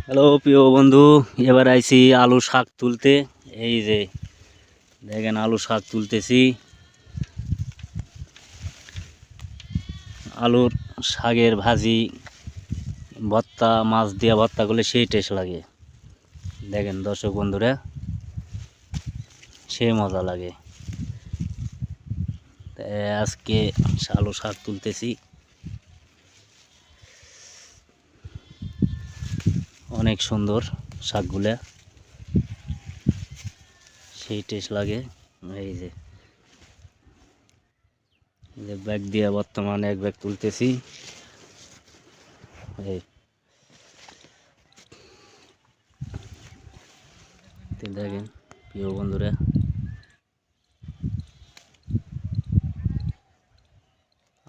Hello প্রিয় বন্ধু, এবার আইছি আলু শাক তুলতে। এই যে দেখেন আলু শাক তুলতেছি। আলুর শাকের ভাজি, ভর্তা, মাছ দিয়ে ভর্তা করলে সেই টেস্ট লাগে। দেখেন দর্শক বন্ধুরা, সেই মজা লাগে। আজকে আলু শাক তুলতেছি, অনেক সুন্দর শাকগুলা, সেই টেস্ট লাগে। এই যে ব্যাগ দিয়ে বর্তমানে এক ব্যাগ তুলতেছি। এই দেখেন প্রিয় বন্ধুরা,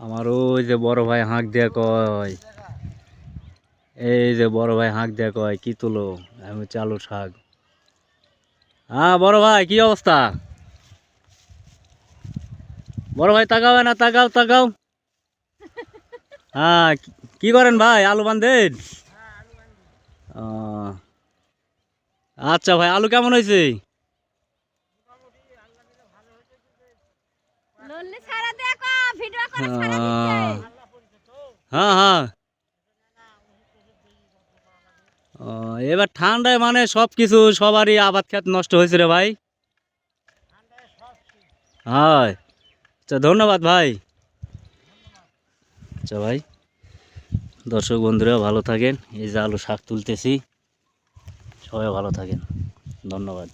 আমার ওই যে বড় ভাই হাঁক দিয়া কয়, এই যে বড় ভাই হাঁক দিয়া কয় কি তুলো, আমি আলুর শাক। হ্যাঁ বড় ভাই, কি অবস্থা? বড় ভাই তাকাও না, তাকাও তাকাও। হ্যাঁ, কি করেন ভাই, আলু বান্ধেন? ও, আচ্ছা ভাই, আলু কেমন হয়েছে? হ্যাঁ হ্যাঁ। ও, এবার ঠান্ডায় মানে সব কিছু, সবারই আবাদ ক্ষেত নষ্ট হয়েছে রে ভাই। হয়, আচ্ছা ধন্যবাদ ভাই। আচ্ছা ভাই, দর্শক বন্ধুরা ভালো থাকেন। এই যে আলু শাক তুলতেছি, সবাই ভালো থাকেন, ধন্যবাদ।